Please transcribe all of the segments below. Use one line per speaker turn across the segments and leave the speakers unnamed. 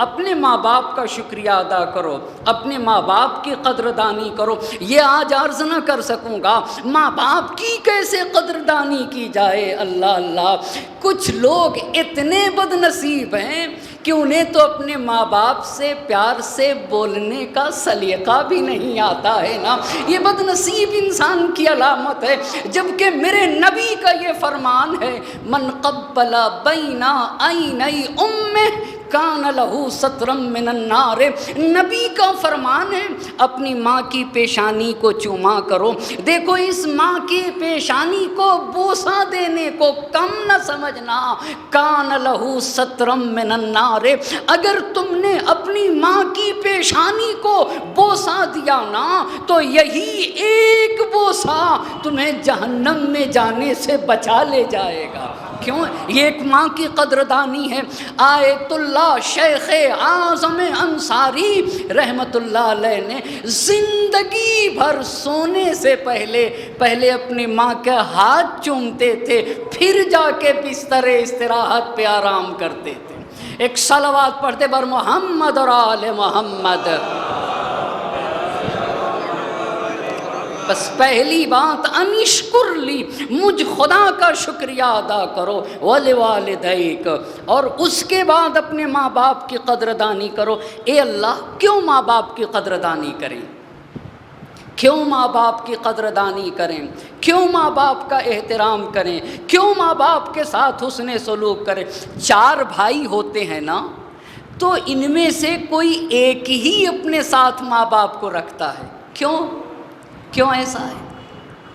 اپنے ماں باپ کا شکریہ ادا کرو، اپنے ماں باپ کی قدردانی کرو۔ یہ آج عرض نہ کر سکوں گا ماں باپ کی کیسے قدردانی کی جائے۔ اللہ اللہ، کچھ لوگ اتنے بد نصیب ہیں کہ انہیں تو اپنے ماں باپ سے پیار سے بولنے کا سلیقہ بھی نہیں آتا ہے نا۔ یہ بد نصیب انسان کی علامت ہے، جبکہ میرے نبی کا یہ فرمان ہے، من قبل بین عینی امہ کان لہ سترا من النار۔ نبی کا فرمان ہے اپنی ماں کی پیشانی کو چوما کرو۔ دیکھو اس ماں کی پیشانی کو بوسہ دینے کو کم نہ سمجھنا، کان لہ سترا من النار۔ اگر تم نے اپنی ماں کی پیشانی کو بوسہ دیا نا تو یہی ایک بوسہ تمہیں جہنم میں جانے سے بچا لے جائے گا۔ کیوں؟ یہ ایک ماں کی قدردانی ہے۔ آیت اللہ شیخ اعظم انصاری رحمت اللہ علیہ نے زندگی بھر سونے سے پہلے اپنی ماں کے ہاتھ چومتے تھے، پھر جا کے بستر استراحت پہ آرام کرتے تھے۔ ایک صلوات پڑھتے بر محمد اور آل محمد۔ بس پہلی بات انشکر لی، مجھ خدا کا شکریہ ادا کرو، ولوالدیک، اور اس کے بعد اپنے ماں باپ کی قدردانی کرو۔ اے اللہ، کیوں ماں باپ کی قدردانی کریں؟ کیوں ماں باپ کی قدردانی کریں؟ کیوں ماں باپ کا احترام کریں؟ کیوں ماں باپ کے ساتھ حسن سلوک کریں؟ 4 بھائی ہوتے ہیں نا، تو ان میں سے کوئی ایک ہی اپنے ساتھ ماں باپ کو رکھتا ہے۔ کیوں ایسا ہے؟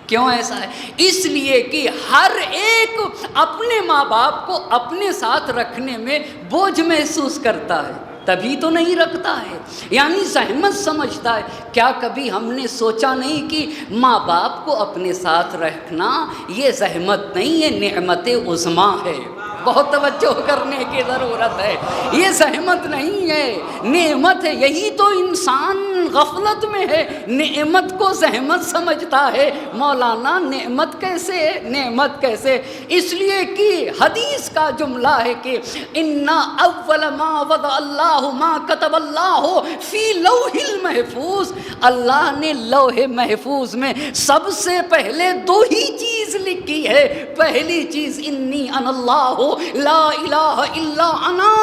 کیوں ایسا ہے؟ اس لیے کہ ہر ایک اپنے ماں باپ کو اپنے ساتھ رکھنے میں بوجھ محسوس کرتا ہے، تبھی تو نہیں رکھتا ہے، یعنی زحمت سمجھتا ہے۔ کیا کبھی ہم نے سوچا نہیں کہ ماں باپ کو اپنے ساتھ رکھنا یہ زحمت نہیں، یہ نعمت عظمیٰ ہے؟ بہت توجہ کرنے کی ضرورت ہے، یہ زحمت نہیں ہے، نعمت ہے۔ یہی تو انسان غفلت میں ہے، نعمت کو زحمت سمجھتا ہے۔ مولانا نعمت کیسے ہے؟ نعمت کیسے؟ اس لیے کہ حدیث کا جملہ ہے کہ اِنَّ أَوَّلَ مَا وَضَعَ اللَّهُ مَا كَتَبَ اللَّهُ فِي لَوْحِ الْمَحْفُوظ۔ اللہ نے لوح محفوظ میں سب سے پہلے 2 ہی چیز لکھی ہے۔ پہلی چیز انی انا اللہ لا الہ الا انا،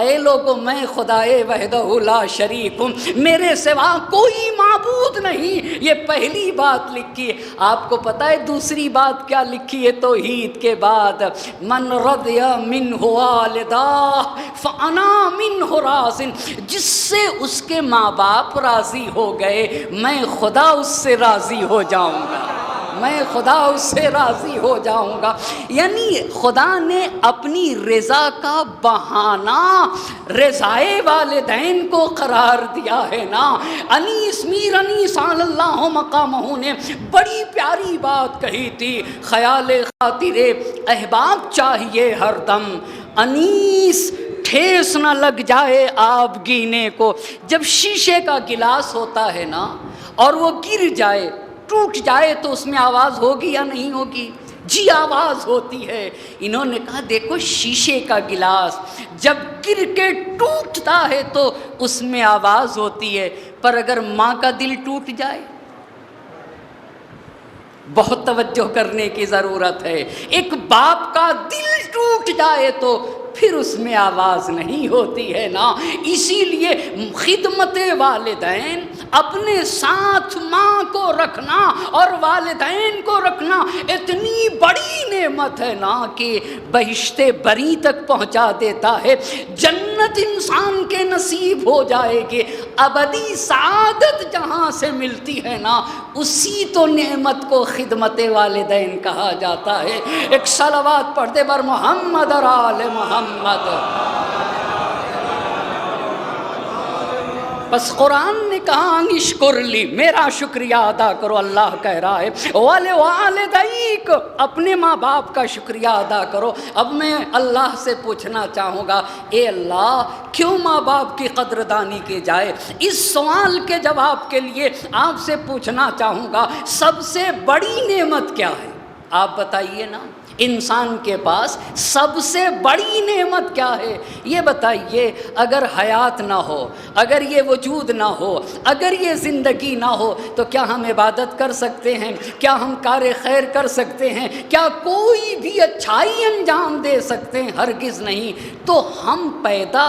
اے لوگو میں خدائے وحدہ لا شریک ہوں، میرے سوا کوئی معبود نہیں، یہ پہلی بات لکھی ہے۔ آپ کو پتہ ہے دوسری بات کیا لکھی ہے توحید کے بعد؟ من رضی منہ والدہ فانا منہ راض، جس سے اس کے ماں باپ راضی ہو گئے میں خدا اس سے راضی ہو جاؤں گا، میں خدا اس سے راضی ہو جاؤں گا۔ یعنی خدا نے اپنی رضا کا بہانہ رضائے والدین کو قرار دیا ہے نا۔ انیس میر انیس صلی اللہ مقامہ نے بڑی پیاری بات کہی تھی، خیال خاطر احباب چاہیے ہر دم، انیس ٹھیس نہ لگ جائے آب گینے کو۔ جب شیشے کا گلاس ہوتا ہے نا اور وہ گر جائے، ٹوٹ جائے، تو اس میں آواز ہوگی یا نہیں ہوگی؟ جی آواز ہوتی ہے۔ انہوں نے کہا دیکھو شیشے کا گلاس جب گر کے ٹوٹتا ہے تو اس میں آواز ہوتی ہے، پر اگر ماں کا دل ٹوٹ جائے، بہت توجہ کرنے کی ضرورت ہے، ایک باپ کا دل ٹوٹ جائے تو پھر اس میں آواز نہیں ہوتی ہے نا۔ اسی لیے خدمت والدین، اپنے ساتھ ماں کو رکھنا اور والدین کو رکھنا اتنی بڑی نعمت ہے نا کہ بہشت بری تک پہنچا دیتا ہے۔ جنت انسان کے نصیب ہو جائے گی، ابدی سعادت جہاں سے ملتی ہے نا، اسی تو نعمت کو خدمت والدین کہا جاتا ہے۔ ایک صلوات پڑھتے بر محمد اور آل محمد۔ بس قرآن نے کہا انشکر لی، میرا شکریہ ادا کرو۔ اللہ کہہ رہا ہے وَلِوَالِدَيْكَ، اپنے ماں باپ کا شکریہ ادا کرو۔ اب میں اللہ سے پوچھنا چاہوں گا، اے اللہ کیوں ماں باپ کی قدردانی کی جائے؟ اس سوال کے جواب کے لیے آپ سے پوچھنا چاہوں گا، سب سے بڑی نعمت کیا ہے؟ آپ بتائیے نا۔ انسان کے پاس سب سے بڑی نعمت کیا ہے؟ یہ بتائیے، اگر حیات نہ ہو، اگر یہ وجود نہ ہو، اگر یہ زندگی نہ ہو تو کیا ہم عبادت کر سکتے ہیں؟ کیا ہم کار خیر کر سکتے ہیں؟ کیا کوئی بھی اچھائی انجام دے سکتے ہیں؟ ہرگز نہیں۔ تو ہم پیدا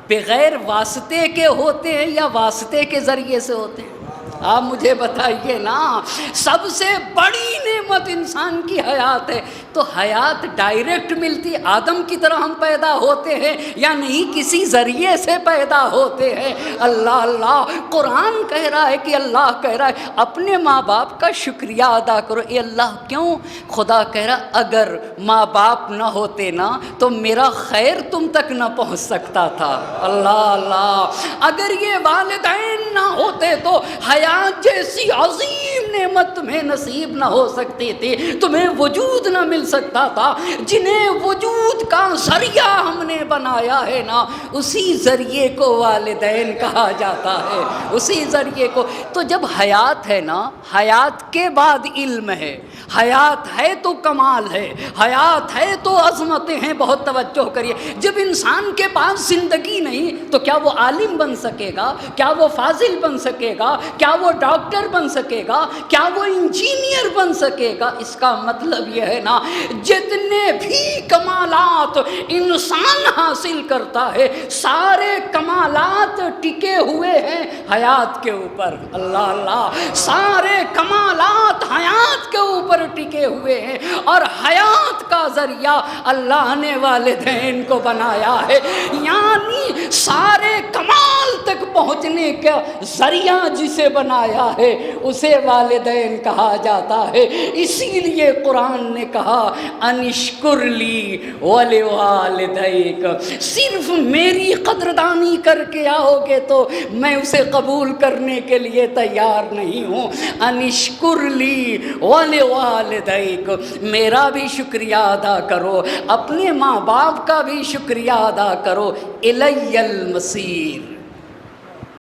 بغیر واسطے کے ہوتے ہیں یا واسطے کے ذریعے سے ہوتے ہیں؟ آپ مجھے بتائیے نا۔ سب سے بڑی نعمت انسان کی حیات ہے، تو حیات ڈائریکٹ ملتی، آدم کی طرح ہم پیدا ہوتے ہیں یا نہیں، کسی ذریعے سے پیدا ہوتے ہیں؟ اللہ اللہ، قرآن کہہ رہا ہے کہ اللہ کہہ رہا ہے اپنے ماں باپ کا شکریہ ادا کرو۔ اے اللہ کیوں؟ خدا کہہ رہا اگر ماں باپ نہ ہوتے نا تو میرا خیر تم تک نہ پہنچ سکتا تھا۔ اللہ اللہ، اگر یہ والدین نہ ہوتے تو حیات جیسی عظیم نعمت تمہیں نصیب نہ ہو سکتی تھی، تمہیں وجود نہ مل سکتا تھا۔ جنہیں وجود کا ذریعہ ہم نے بنایا ہے نا، اسی ذریعے کو والدین کہا جاتا ہے، اسی ذریعے کو۔ تو جب حیات ہے نا، حیات کے بعد علم ہے، حیات ہے تو کمال ہے، حیات ہے تو عظمتیں ہیں۔ بہت توجہ کریے، جب انسان کے پاس زندگی نہیں تو کیا وہ عالم بن سکے گا؟ کیا وہ فاضل بن سکے گا؟ کیا وہ ڈاکٹر بن سکے گا؟ کیا وہ انجینئر بن سکے گا؟ اس کا مطلب یہ ہے نا، جتنے بھی کمالات انسان حاصل کرتا ہے سارے کمالات ٹکے ہوئے ہیں حیات کے اوپر۔ اللہ اللہ، سارے کمالات حیات کے اوپر ٹکے ہوئے ہیں، اور حیات کا ذریعہ اللہ نے والدین کو بنایا ہے۔ یعنی سارے کمال تک پہنچنے کا ذریعہ جسے بنایا ہے اسے والدین کہا جاتا ہے۔ اسی لیے قرآن نے کہا انشکر لی ولوالدیک، صرف میری قدردانی کر کے آؤ گے تو میں اسے قبول کرنے کے لیے تیار نہیں ہوں۔ انشکر لی ولوالدیک، میرا بھی شکریہ ادا کرو، اپنے ماں باپ کا بھی شکریہ ادا کرو۔ الی المصیر،